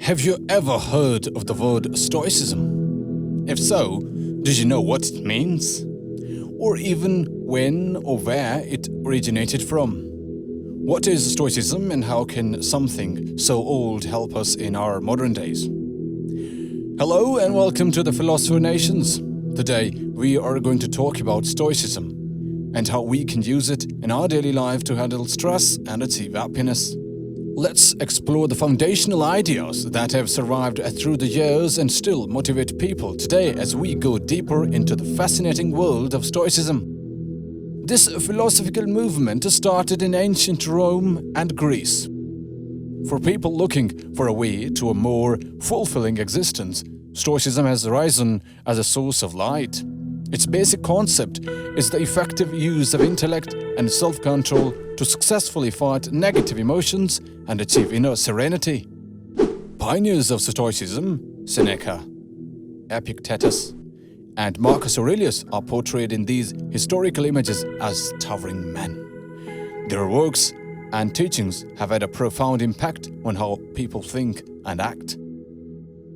Have you ever heard of the word Stoicism? If so, did you know what it means? Or even when or where it originated from? What is Stoicism and how can something so old help us in our modern days? Hello and welcome to the Philosopher Nations. Today we are going to talk about Stoicism and how we can use it in our daily life to handle stress and achieve happiness. Let's explore the foundational ideas that have survived through the years and still motivate people today as we go deeper into the fascinating world of Stoicism. This philosophical movement started in ancient Rome and Greece. For people looking for a way to a more fulfilling existence, Stoicism has risen as a source of light. Its basic concept is the effective use of intellect and self-control to successfully fight negative emotions and achieve inner serenity. Pioneers of Stoicism, Seneca, Epictetus, and Marcus Aurelius are portrayed in these historical images as towering men. Their works and teachings have had a profound impact on how people think and act.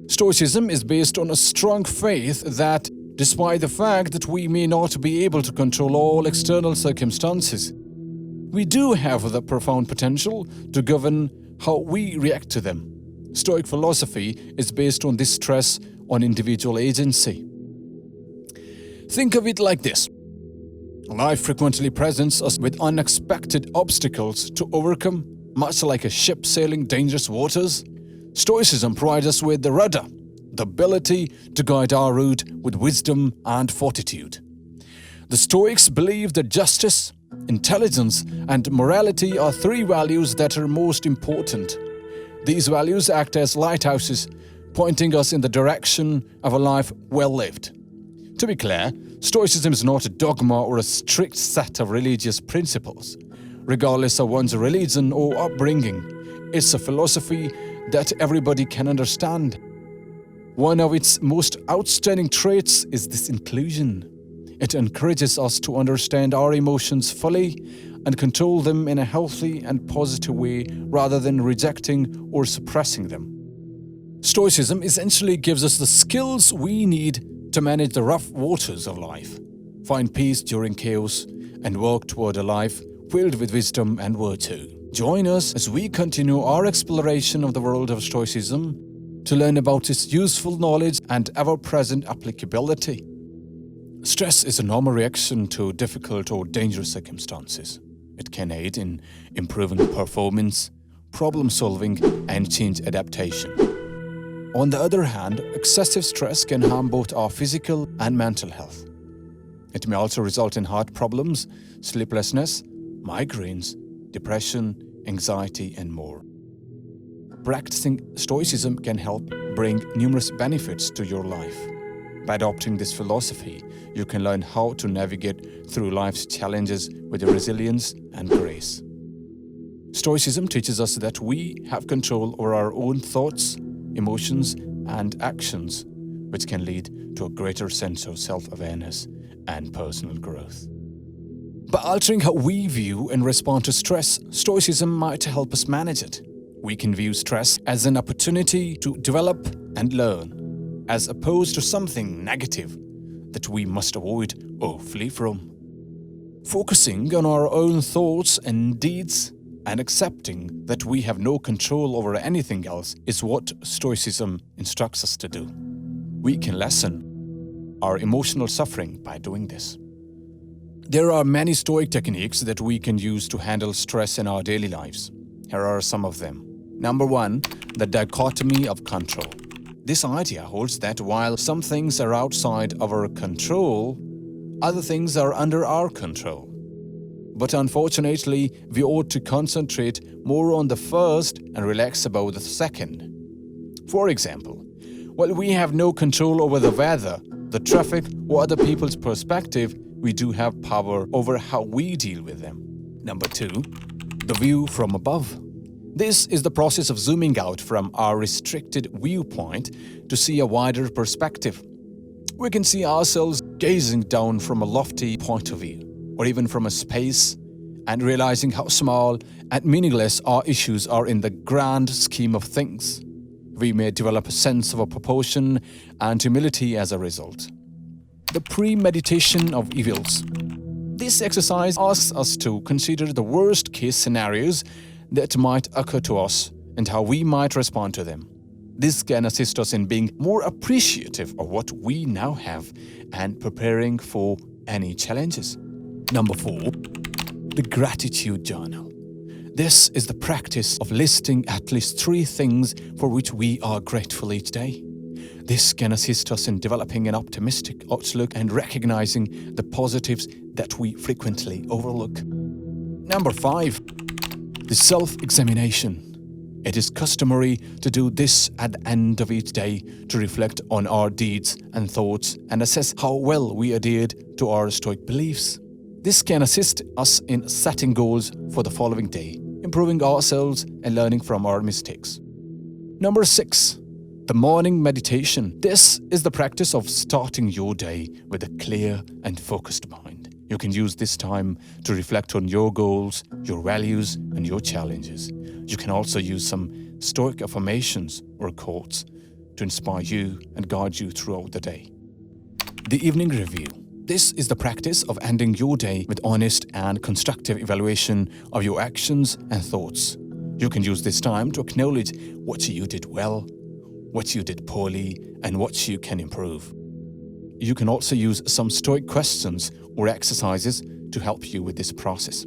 Stoicism is based on a strong faith that, despite the fact that we may not be able to control all external circumstances, we do have the profound potential to govern how we react to them. Stoic philosophy is based on this stress on individual agency. Think of it like this. Life frequently presents us with unexpected obstacles to overcome, much like a ship sailing dangerous waters. Stoicism provides us with the rudder, the ability to guide our route with wisdom and fortitude. The Stoics believe that justice, intelligence, and morality are three values that are most important. These values act as lighthouses, pointing us in the direction of a life well lived. To be clear, Stoicism is not a dogma or a strict set of religious principles, regardless of one's religion or upbringing. It's a philosophy that everybody can understand. One of its most outstanding traits is this inclusion. It encourages us to understand our emotions fully and control them in a healthy and positive way rather than rejecting or suppressing them. Stoicism essentially gives us the skills we need to manage the rough waters of life, find peace during chaos, and work toward a life filled with wisdom and virtue. Join us as we continue our exploration of the world of Stoicism to learn about its useful knowledge and ever-present applicability. Stress is a normal reaction to difficult or dangerous circumstances. It can aid in improving performance, problem-solving, and change adaptation. On the other hand, excessive stress can harm both our physical and mental health. It may also result in heart problems, sleeplessness, migraines, depression, anxiety, and more. Practicing Stoicism can help bring numerous benefits to your life. By adopting this philosophy, you can learn how to navigate through life's challenges with resilience and grace. Stoicism teaches us that we have control over our own thoughts, emotions, and actions, which can lead to a greater sense of self-awareness and personal growth. By altering how we view and respond to stress, Stoicism might help us manage it. We can view stress as an opportunity to develop and learn, as opposed to something negative that we must avoid or flee from. Focusing on our own thoughts and deeds and accepting that we have no control over anything else is what Stoicism instructs us to do. We can lessen our emotional suffering by doing this. There are many Stoic techniques that we can use to handle stress in our daily lives. Here are some of them. Number 1, the dichotomy of control. This idea holds that while some things are outside our control, other things are under our control. But unfortunately, we ought to concentrate more on the first and relax about the second. For example, while we have no control over the weather, the traffic, or other people's perspective, we do have power over how we deal with them. Number 2, the view from above. This is the process of zooming out from our restricted viewpoint to see a wider perspective. We can see ourselves gazing down from a lofty point of view, or even from a space, and realizing how small and meaningless our issues are in the grand scheme of things. We may develop a sense of proportion and humility as a result. The premeditation of evils. This exercise asks us to consider the worst-case scenarios that might occur to us and how we might respond to them. This can assist us in being more appreciative of what we now have and preparing for any challenges. Number 4, the gratitude journal. This is the practice of listing at least 3 things for which we are grateful each day. This can assist us in developing an optimistic outlook and recognizing the positives that we frequently overlook. Number 5, the self-examination. It is customary to do this at the end of each day to reflect on our deeds and thoughts and assess how well we adhered to our Stoic beliefs. This can assist us in setting goals for the following day, improving ourselves and learning from our mistakes. Number 6, the morning meditation. This is the practice of starting your day with a clear and focused mind. You can use this time to reflect on your goals, your values, and your challenges. You can also use some Stoic affirmations or quotes to inspire you and guide you throughout the day. The evening review. This is the practice of ending your day with honest and constructive evaluation of your actions and thoughts. You can use this time to acknowledge what you did well, what you did poorly, and what you can improve. You can also use some Stoic questions or exercises to help you with this process.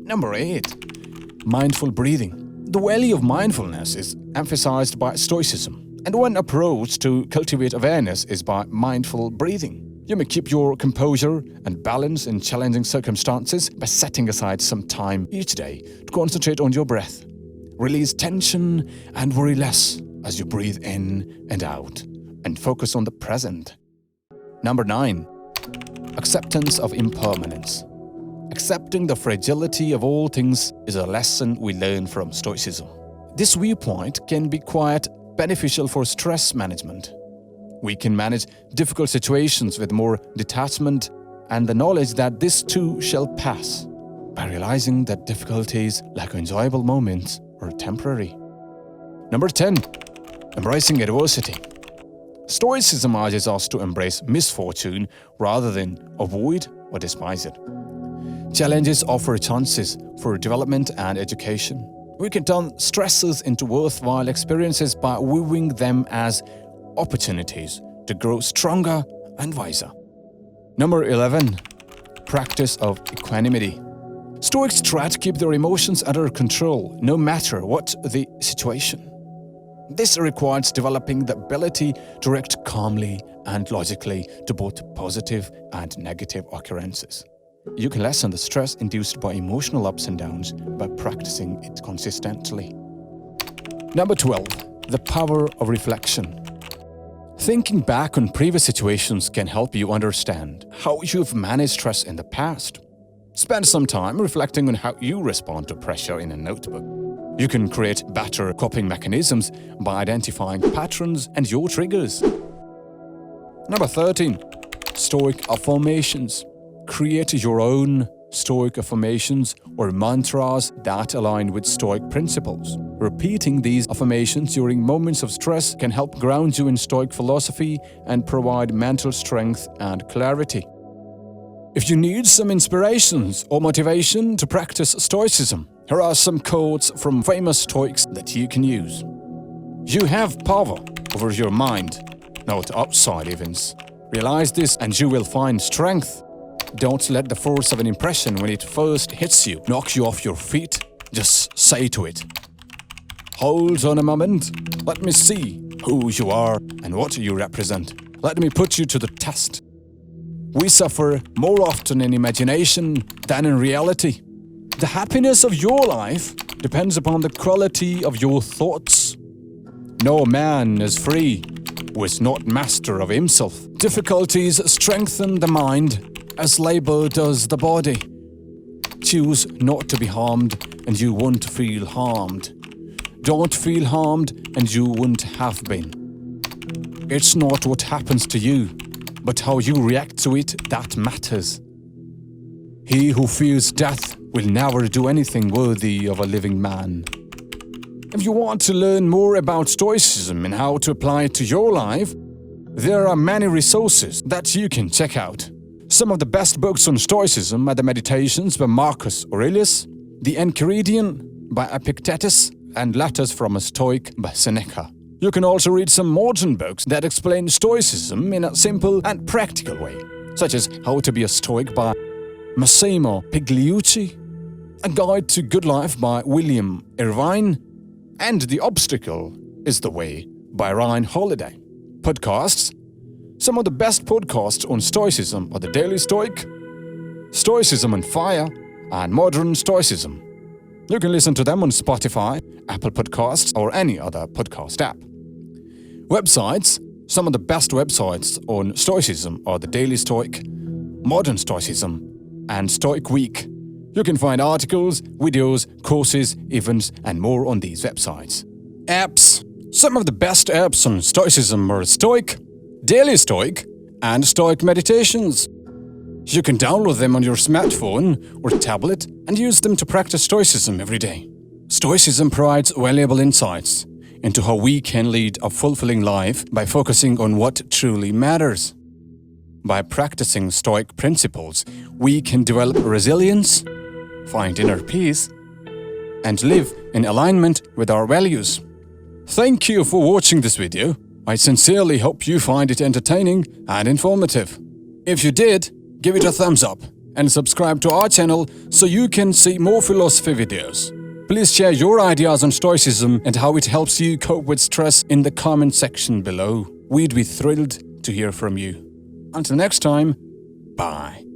Number 8, mindful breathing. The value of mindfulness is emphasized by Stoicism, and one approach to cultivate awareness is by mindful breathing. You may keep your composure and balance in challenging circumstances by setting aside some time each day to concentrate on your breath. Release tension and worry less as you breathe in and out, and focus on the present. Number 9, acceptance of impermanence. Accepting the fragility of all things is a lesson we learn from Stoicism. This viewpoint can be quite beneficial for stress management. We can manage difficult situations with more detachment and the knowledge that this too shall pass, by realizing that difficulties, like enjoyable moments, are temporary. Number 10, embracing adversity. Stoicism urges us to embrace misfortune rather than avoid or despise it. Challenges offer chances for development and education. We can turn stresses into worthwhile experiences by viewing them as opportunities to grow stronger and wiser. Number 11, practice of equanimity. Stoics try to keep their emotions under control, no matter what the situation. This requires developing the ability to react calmly and logically to both positive and negative occurrences. You can lessen the stress induced by emotional ups and downs by practicing it consistently. Number 12, the power of reflection. Thinking back on previous situations can help you understand how you've managed stress in the past. Spend some time reflecting on how you respond to pressure in a notebook. You can create better coping mechanisms by identifying patterns and your triggers. Number 13, Stoic affirmations. Create your own Stoic affirmations or mantras that align with Stoic principles. Repeating these affirmations during moments of stress can help ground you in Stoic philosophy and provide mental strength and clarity. If you need some inspirations or motivation to practice Stoicism, here are some quotes from famous Stoics that you can use. You have power over your mind, not outside events. Realize this and you will find strength. Don't let the force of an impression when it first hits you knock you off your feet. Just say to it, hold on a moment. Let me see who you are and what you represent. Let me put you to the test. We suffer more often in imagination than in reality. The happiness of your life depends upon the quality of your thoughts. No man is free who is not master of himself. Difficulties strengthen the mind as labor does the body. Choose not to be harmed and you won't feel harmed. Don't feel harmed and you wouldn't have been. It's not what happens to you, but how you react to it that matters. He who fears death will never do anything worthy of a living man. If you want to learn more about Stoicism and how to apply it to your life, there are many resources that you can check out. Some of the best books on Stoicism are the Meditations by Marcus Aurelius, the Enchiridion by Epictetus, and Letters from a Stoic by Seneca. You can also read some modern books that explain Stoicism in a simple and practical way, such as How to be a Stoic by Massimo Pigliucci, A Guide to Good Life by William Irvine, and The Obstacle is the Way by Ryan Holiday. Podcasts. Some of the best podcasts on Stoicism are The Daily Stoic, Stoicism on Fire, and Modern Stoicism. You can listen to them on Spotify, Apple Podcasts, or any other podcast app. Websites. Some of the best websites on Stoicism are The Daily Stoic, Modern Stoicism, and Stoic Week. You can find articles, videos, courses, events, and more on these websites. Apps. Some of the best apps on Stoicism are Stoic, Daily Stoic, and Stoic Meditations. You can download them on your smartphone or tablet and use them to practice Stoicism every day. Stoicism provides valuable insights into how we can lead a fulfilling life by focusing on what truly matters. By practicing Stoic principles, we can develop resilience, find inner peace, and live in alignment with our values. Thank you for watching this video. I sincerely hope you find it entertaining and informative. If you did, give it a thumbs up and subscribe to our channel so you can see more philosophy videos. Please share your ideas on Stoicism and how it helps you cope with stress in the comment section below. We'd be thrilled to hear from you. Until next time, bye.